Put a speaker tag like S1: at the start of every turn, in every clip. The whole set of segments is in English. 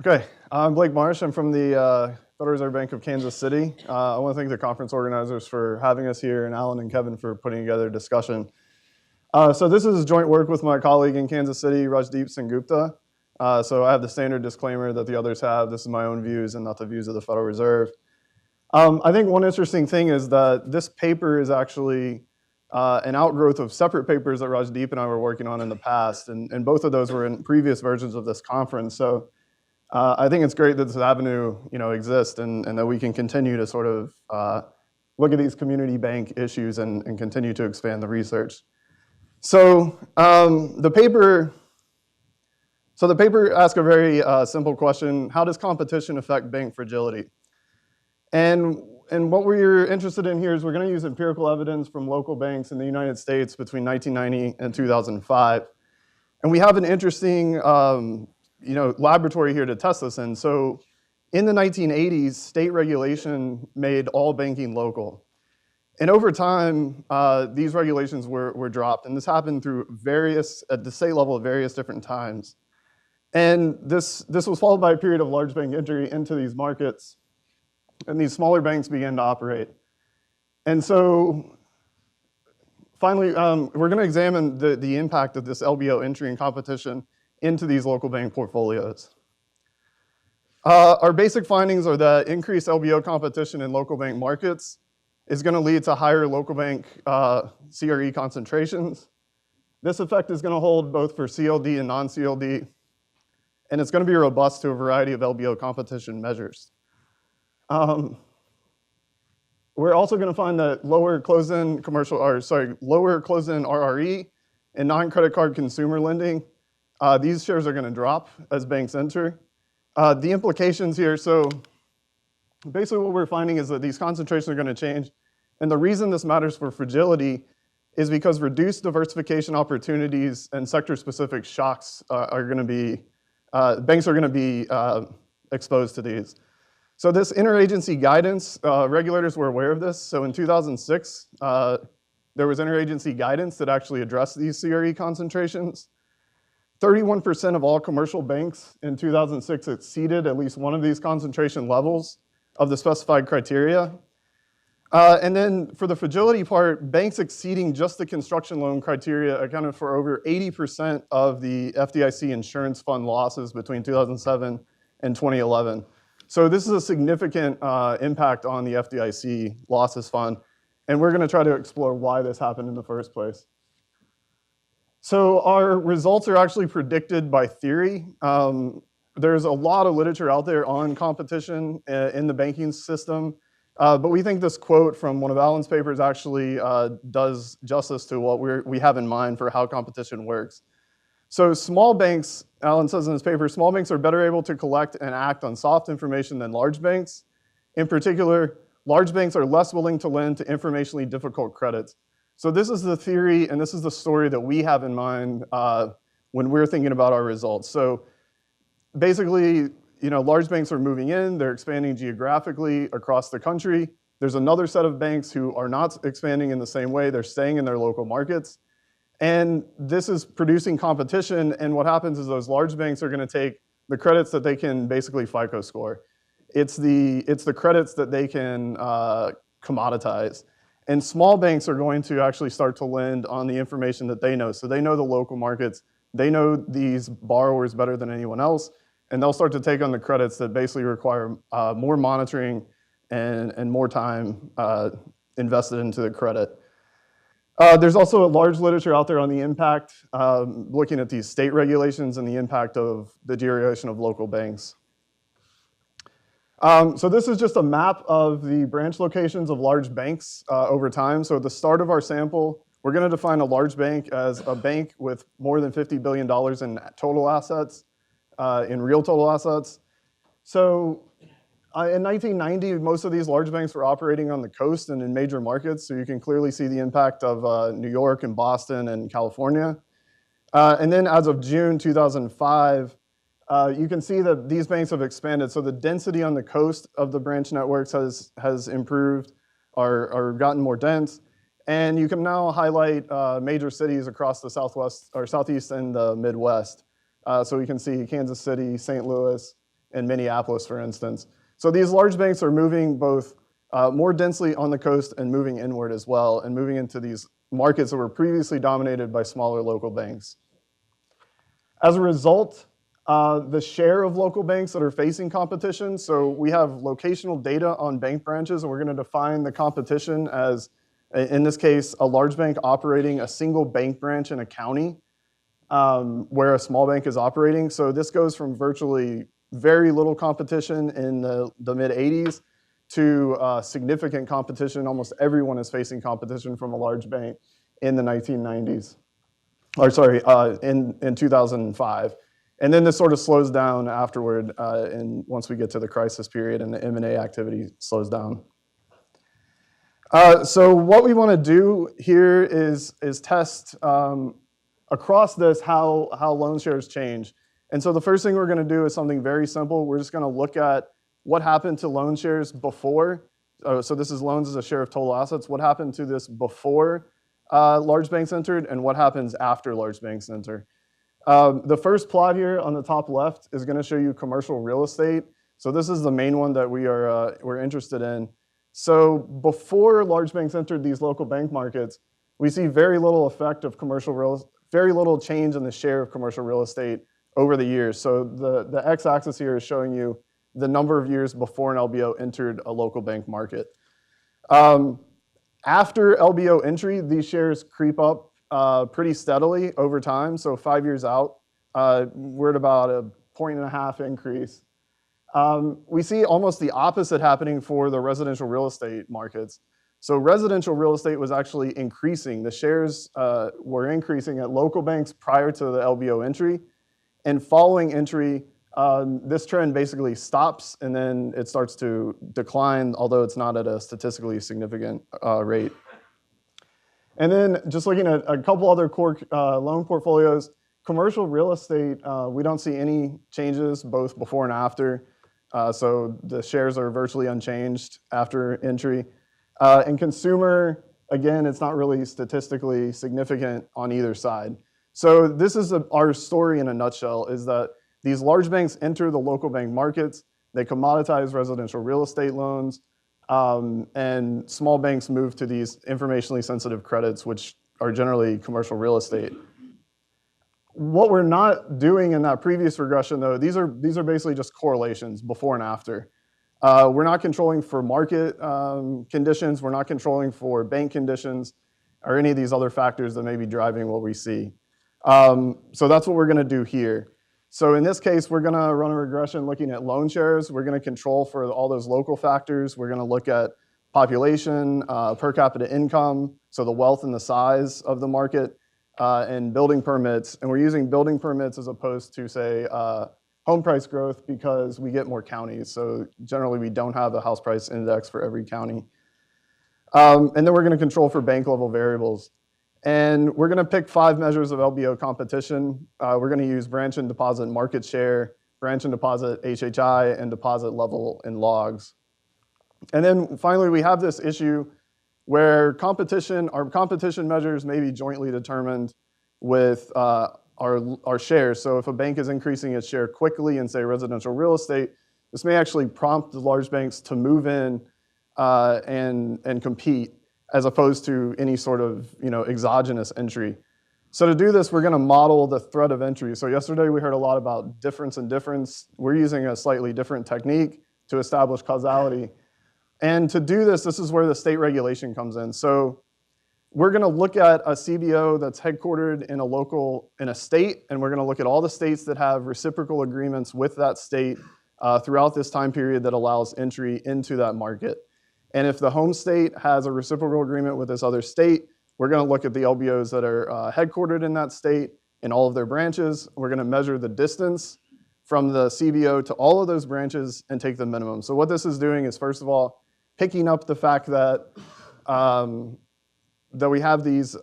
S1: Okay, I'm Blake Marsh. I'm from the Federal Reserve Bank of Kansas City. I want to thank the conference organizers for having us here, and Alan and Kevin for putting together a discussion. So this is joint work with my colleague in Kansas City, Rajdeep Singh Gupta. So I have the standard disclaimer that the others have. This is my own views and not the views of the Federal Reserve. I think one interesting thing is that this paper is actually an outgrowth of separate papers that Rajdeep and I were working on in the past, and both of those were in previous versions of this conference. So I think it's great that this avenue, exists and that we can continue to sort of look at these community bank issues and continue to expand the research. So the paper asks a very simple question: how does competition affect bank fragility? And what we're interested in here is we're going to use empirical evidence from local banks in the United States between 1990 and 2005, and we have an interesting laboratory here to test this in. So in the 1980s, state regulation made all banking local. And over time, these regulations were dropped. And this happened through at the state level at various different times. And this was followed by a period of large bank entry into these markets. And these smaller banks began to operate. And so finally, we're going to examine the impact of this LBO entry and competition into these local bank portfolios. Our basic findings are that increased LBO competition in local bank markets is going to lead to higher local bank CRE concentrations. This effect is going to hold both for CLD and non-CLD, and it's going to be robust to a variety of LBO competition measures. We're also going to find that lower closed-end RRE and non-credit card consumer lending, these shares are going to drop as banks enter. The implications here, so basically what we're finding is that these concentrations are going to change. And the reason this matters for fragility is because reduced diversification opportunities and sector-specific shocks are going to be, banks are going to be exposed to these. So this interagency guidance, regulators were aware of this. So in 2006, there was interagency guidance that actually addressed these CRE concentrations. 31% of all commercial banks in 2006 exceeded at least one of these concentration levels of the specified criteria. And then for the fragility part, banks exceeding just the construction loan criteria accounted for over 80% of the FDIC insurance fund losses between 2007 and 2011. So this is a significant impact on the FDIC losses fund, and we're going to try to explore why this happened in the first place. So our results are actually predicted by theory. There's a lot of literature out there on competition in the banking system, but we think this quote from one of Alan's papers actually does justice to what we have in mind for how competition works. So small banks, Alan says in his paper, small banks are better able to collect and act on soft information than large banks. In particular, large banks are less willing to lend to informationally difficult credits. So this is the theory, and this is the story that we have in mind when we're thinking about our results. So basically, large banks are moving in, they're expanding geographically across the country. There's another set of banks who are not expanding in the same way, they're staying in their local markets. And this is producing competition, and what happens is those large banks are gonna take the credits that they can basically FICO score. It's the credits that they can commoditize. And small banks are going to actually start to lend on the information that they know. So they know the local markets, they know these borrowers better than anyone else, and they'll start to take on the credits that basically require more monitoring and more time invested into the credit. There's also a large literature out there on the impact, looking at these state regulations and the impact of the deterioration of local banks. So this is just a map of the branch locations of large banks over time. So at the start of our sample, we're going to define a large bank as a bank with more than $50 billion in total assets, in real total assets. So in 1990, most of these large banks were operating on the coast and in major markets. So you can clearly see the impact of New York and Boston and California. And then as of June 2005, you can see that these banks have expanded. So the density on the coast of the branch networks has improved or gotten more dense. And you can now highlight major cities across the Southwest or Southeast and the Midwest. So we can see Kansas City, St. Louis, in Minneapolis, for instance. So these large banks are moving both more densely on the coast and moving inward as well, and moving into these markets that were previously dominated by smaller local banks. As a result, the share of local banks that are facing competition, so we have locational data on bank branches, and we're going to define the competition as, in this case, a large bank operating a single bank branch in a county where a small bank is operating. So this goes from virtually very little competition in the mid-'80s to significant competition. Almost everyone is facing competition from a large bank in the 1990s. Or sorry, in 2005. And then this sort of slows down afterward once we get to the crisis period and the M&A activity slows down. So what we want to do here is test across this how loan shares change. And so the first thing we're going to do is something very simple. We're just going to look at what happened to loan shares before. So this is loans as a share of total assets. What happened to this before large banks entered, and what happens after large banks enter. The first plot here on the top left is going to show you commercial real estate. So this is the main one that we're interested in. So before large banks entered these local bank markets, we see very little effect of very little change in the share of commercial real estate over the years. So the x-axis here is showing you the number of years before an LBO entered a local bank market. After LBO entry, these shares creep up pretty steadily over time. So 5 years out, we're at about a 1.5 increase. We see almost the opposite happening for the residential real estate markets. So residential real estate was actually increasing. The shares were increasing at local banks prior to the LBO entry. And following entry, this trend basically stops and then it starts to decline, although it's not at a statistically significant rate. And then just looking at a couple other core loan portfolios, commercial real estate, we don't see any changes both before and after. So the shares are virtually unchanged after entry. And consumer, again, it's not really statistically significant on either side. So this is our story in a nutshell, is that these large banks enter the local bank markets, they commoditize residential real estate loans, and small banks move to these informationally sensitive credits, which are generally commercial real estate. What we're not doing in that previous regression, though, these are basically just correlations before and after. We're not controlling for market conditions, we're not controlling for bank conditions, or any of these other factors that may be driving what we see. So that's what we're going to do here. So in this case, we're going to run a regression looking at loan shares. We're going to control for all those local factors. We're going to look at population, per capita income, so the wealth and the size of the market, and building permits. And we're using building permits as opposed to, say, home price growth because we get more counties. So generally, we don't have a house price index for every county. And then we're going to control for bank level variables. And we're going to pick 5 measures of LBO competition. We're going to use branch and deposit market share, branch and deposit HHI, and deposit level in logs. And then finally, we have this issue where our competition measures may be jointly determined with our shares. So if a bank is increasing its share quickly in, say, residential real estate, this may actually prompt the large banks to move in and compete, as opposed to any sort of exogenous entry. So to do this, we're going to model the threat of entry. So yesterday we heard a lot about difference in difference. We're using a slightly different technique to establish causality. And to do this, this is where the state regulation comes in. So we're going to look at a CBO that's headquartered in a state, and we're going to look at all the states that have reciprocal agreements with that state throughout this time period that allows entry into that market. And if the home state has a reciprocal agreement with this other state, we're going to look at the LBOs that are headquartered in that state in all of their branches. We're going to measure the distance from the CBO to all of those branches and take the minimum. So what this is doing is, first of all, picking up the fact that that we have these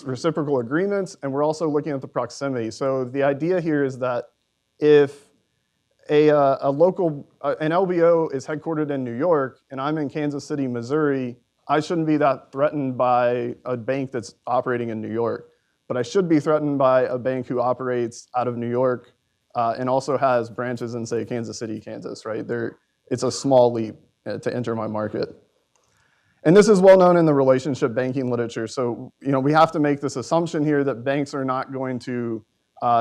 S1: reciprocal agreements, and we're also looking at the proximity. So the idea here is that if an LBO is headquartered in New York and I'm in Kansas City, Missouri, I shouldn't be that threatened by a bank that's operating in New York, but I should be threatened by a bank who operates out of New York and also has branches in, say, Kansas City, Kansas, right? It's a small leap to enter my market. And this is well known in the relationship banking literature. So, we have to make this assumption here that banks are not going to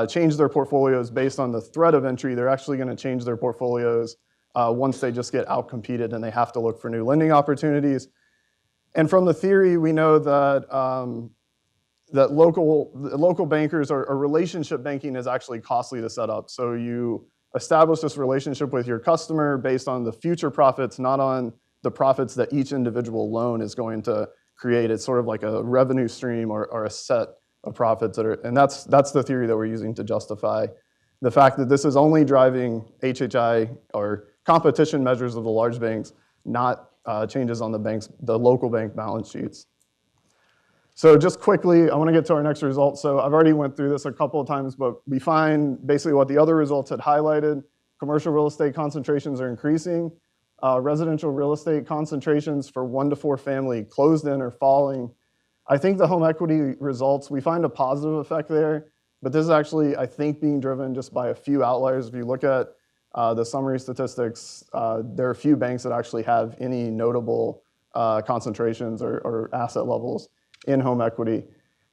S1: change their portfolios based on the threat of entry. They're actually going to change their portfolios once they just get outcompeted and they have to look for new lending opportunities. And from the theory, we know that that local bankers or relationship banking is actually costly to set up. So you establish this relationship with your customer based on the future profits, not on the profits that each individual loan is going to create. It's sort of like a revenue stream or a set of profits and that's the theory that we're using to justify the fact that this is only driving HHI or competition measures of the large banks, not changes on the local bank balance sheets. So just quickly, I want to get to our next result. So I've already went through this a couple of times, but we find basically what the other results had highlighted. Commercial real estate concentrations are increasing. Residential real estate concentrations for 1 to 4 family closed-end are falling. I think the home equity results, we find a positive effect there, but this is actually, I think, being driven just by a few outliers. If you look at the summary statistics, there are a few banks that actually have any notable concentrations or asset levels in home equity.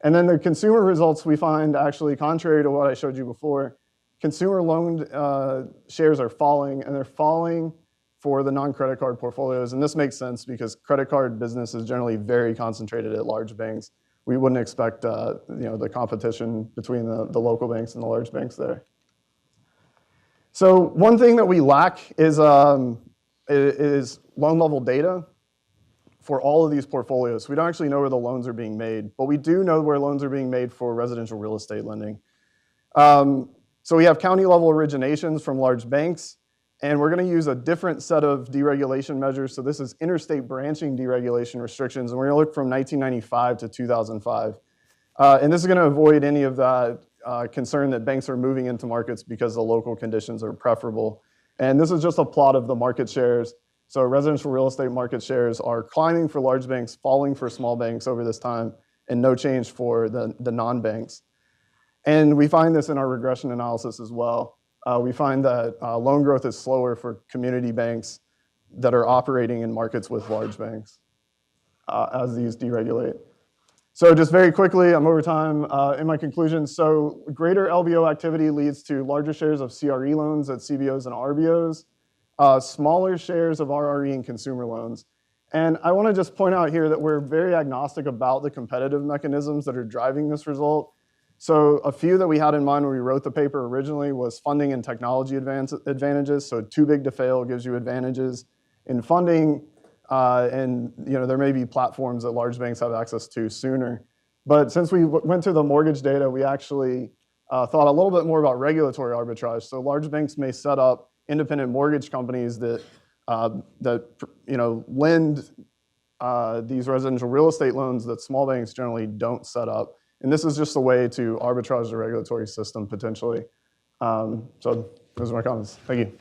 S1: And then the consumer results we find actually contrary to what I showed you before. Consumer loan shares are falling, and they're falling for the non-credit card portfolios. And this makes sense because credit card business is generally very concentrated at large banks. We wouldn't expect the competition between the local banks and the large banks there. So one thing that we lack is loan level data for all of these portfolios. We don't actually know where the loans are being made, but we do know where loans are being made for residential real estate lending. So we have county level originations from large banks, and we're going to use a different set of deregulation measures. So this is interstate branching deregulation restrictions, and we're going to look from 1995 to 2005. And this is going to avoid any of that concern that banks are moving into markets because the local conditions are preferable. And this is just a plot of the market shares. So residential real estate market shares are climbing for large banks, falling for small banks over this time, and no change for the non-banks. And we find this in our regression analysis as well. We find that loan growth is slower for community banks that are operating in markets with large banks as these deregulate. So just very quickly, I'm over time in my conclusion. So greater LBO activity leads to larger shares of CRE loans at CBOs and RBOs, smaller shares of RRE and consumer loans. And I want to just point out here that we're very agnostic about the competitive mechanisms that are driving this result. So a few that we had in mind when we wrote the paper originally was funding and technology advantages. So too big to fail gives you advantages in funding. And there may be platforms that large banks have access to sooner. But since we went through the mortgage data, we actually thought a little bit more about regulatory arbitrage. So large banks may set up independent mortgage companies that lend these residential real estate loans that small banks generally don't set up. And this is just a way to arbitrage the regulatory system potentially. So those are my comments. Thank you.